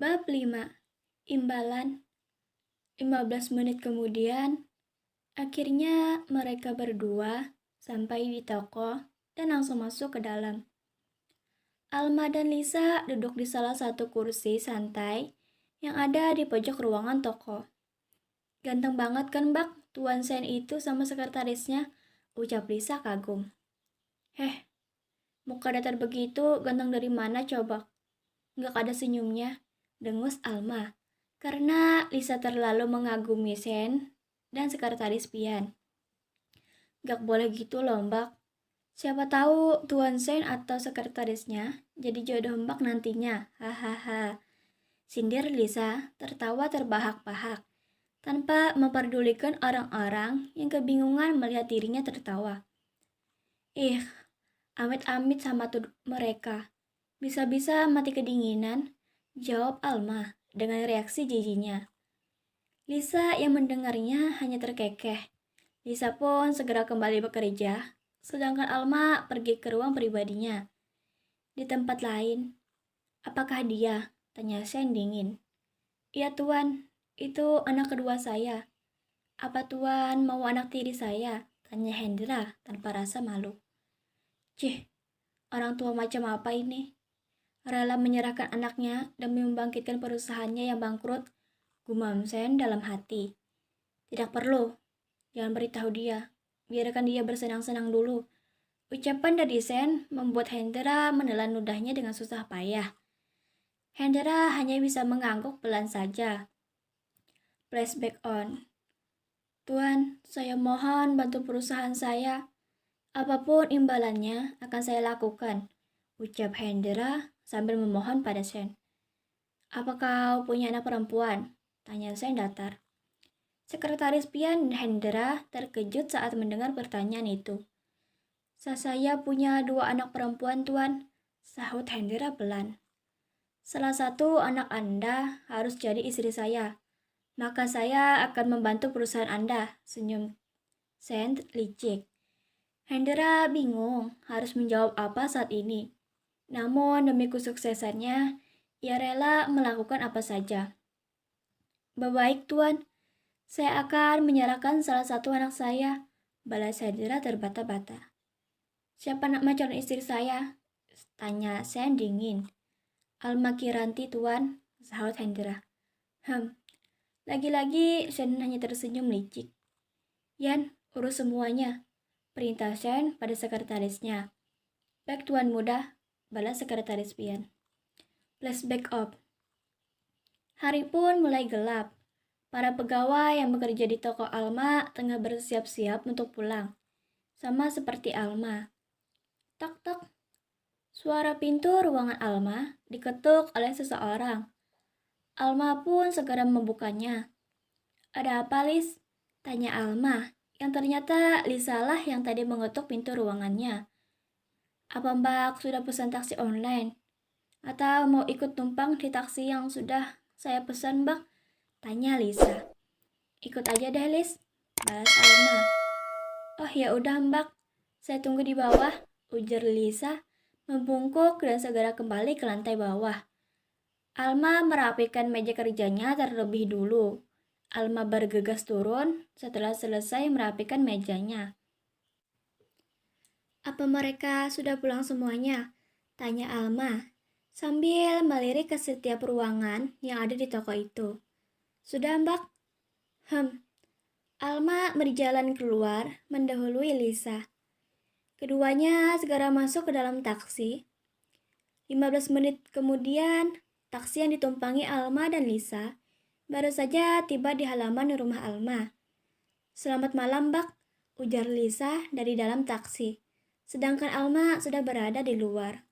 Bab 5. Imbalan. 15 menit kemudian, akhirnya mereka berdua sampai di toko dan langsung masuk ke dalam. Alma dan Lisa duduk di salah satu kursi santai yang ada di pojok ruangan toko. Ganteng banget kan, Bak, Tuan Sen itu sama sekretarisnya, ucap Lisa kagum. Heh, muka datar begitu ganteng dari mana coba? Nggak ada senyumnya, dengus Alma. Karena Lisa terlalu mengagumi Sen dan sekretaris Pian. Gak boleh gitu loh, Mbak. Siapa tahu Tuan Sen atau sekretarisnya jadi jodoh Mbak nantinya. Hahaha. Sindir Lisa tertawa terbahak-bahak tanpa memperdulikan orang-orang yang kebingungan melihat dirinya tertawa. Ih, amit-amit sama mereka. Bisa-bisa mati kedinginan, jawab Alma dengan reaksi jijinya. Lisa yang mendengarnya hanya terkekeh. Lisa pun segera kembali bekerja, sedangkan Alma pergi ke ruang pribadinya. Di tempat lain, apakah dia? Tanya Sen dingin. Iya Tuan, itu anak kedua saya. Apa Tuan mau anak tiri saya? Tanya Hendra tanpa rasa malu. Cih, orang tua macam apa ini? Rela menyerahkan anaknya demi membangkitkan perusahaannya yang bangkrut, gumam Sen dalam hati. Tidak perlu, jangan beritahu dia. Biarkan dia bersenang-senang dulu. Ucapan dari Sen membuat Hendra menelan ludahnya dengan susah payah. Hendra hanya bisa mengangguk pelan saja. Flashback on. Tuan, saya mohon bantu perusahaan saya. Apapun imbalannya akan saya lakukan, ucap Hendra sambil memohon pada Sen. Apa kau punya anak perempuan? Tanya Sen datar. Sekretaris Pian Hendra terkejut saat mendengar pertanyaan itu. Saya punya 2 anak perempuan, Tuan, sahut Hendra pelan. Salah satu anak Anda harus jadi istri saya. Maka saya akan membantu perusahaan Anda, senyum Sen licik. Hendra bingung harus menjawab apa saat ini. Namun demi kesuksesannya, ia rela melakukan apa saja. Baik, Tuan. Saya akan menyerahkan salah satu anak saya, balas Hendra terbata-bata. Siapa nama calon istri saya? Tanya Sen dingin. Alma Kiranti, Tuan, sahut Hendra. Lagi-lagi Sen hanya tersenyum licik. Yan, urus semuanya, perintah Sen pada sekretarisnya. Baik Tuan Muda, balas sekretaris Pian. Flashback up. Hari pun mulai gelap. Para pegawai yang bekerja di toko Alma tengah bersiap-siap untuk pulang. Sama seperti Alma. Tok-tok. Suara pintu ruangan Alma diketuk oleh seseorang. Alma pun segera membukanya. Ada apa, Lis? Tanya Alma, yang ternyata Lisa lah yang tadi mengetuk pintu ruangannya. Apa Mbak sudah pesan taksi online? Atau mau ikut tumpang di taksi yang sudah saya pesan, Mbak? Tanya Lisa. Ikut aja deh, Lis, balas Alma. Oh ya udah, Mbak. Saya tunggu di bawah, ujar Lisa, membungkuk dan segera kembali ke lantai bawah. Alma merapikan meja kerjanya terlebih dulu. Alma bergegas turun setelah selesai merapikan mejanya. Apa mereka sudah pulang semuanya? Tanya Alma, sambil melirik ke setiap ruangan yang ada di toko itu. Sudah, Mbak? Alma berjalan keluar, mendahului Lisa. Keduanya segera masuk ke dalam taksi. 15 menit kemudian, taksi yang ditumpangi Alma dan Lisa baru saja tiba di halaman rumah Alma. Selamat malam, Mbak, ujar Lisa dari dalam taksi. Sedangkan Alma sudah berada di luar.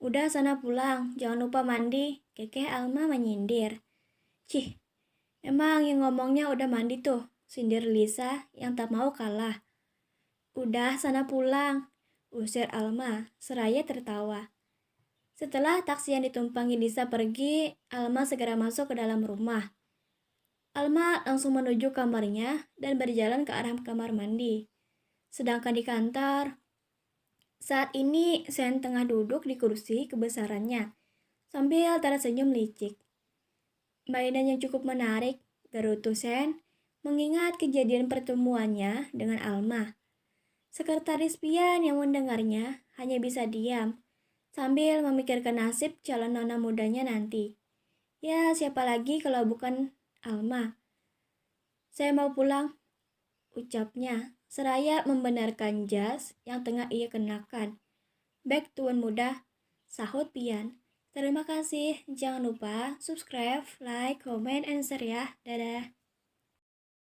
Udah sana pulang, jangan lupa mandi, kekeh Alma menyindir. Cih, emang yang ngomongnya udah mandi tuh, sindir Lisa yang tak mau kalah. Udah sana pulang, usir Alma, seraya tertawa. Setelah taksi yang ditumpangi Lisa pergi, Alma segera masuk ke dalam rumah. Alma langsung menuju kamarnya dan berjalan ke arah kamar mandi. Sedangkan di kantor, saat ini Sen tengah duduk di kursi kebesarannya, sambil tersenyum licik. Mainan yang cukup menarik, gerutu Sen, mengingat kejadian pertemuannya dengan Alma. Sekretaris Pian yang mendengarnya hanya bisa diam, sambil memikirkan nasib calon nona mudanya nanti. Ya, siapa lagi kalau bukan Alma? Saya mau pulang, ucapnya, seraya membenarkan jas yang tengah ia kenakan. Baik, Tuan Muda, sahut Pian. Terima kasih, jangan lupa subscribe, like, comment, and share ya. Dadah.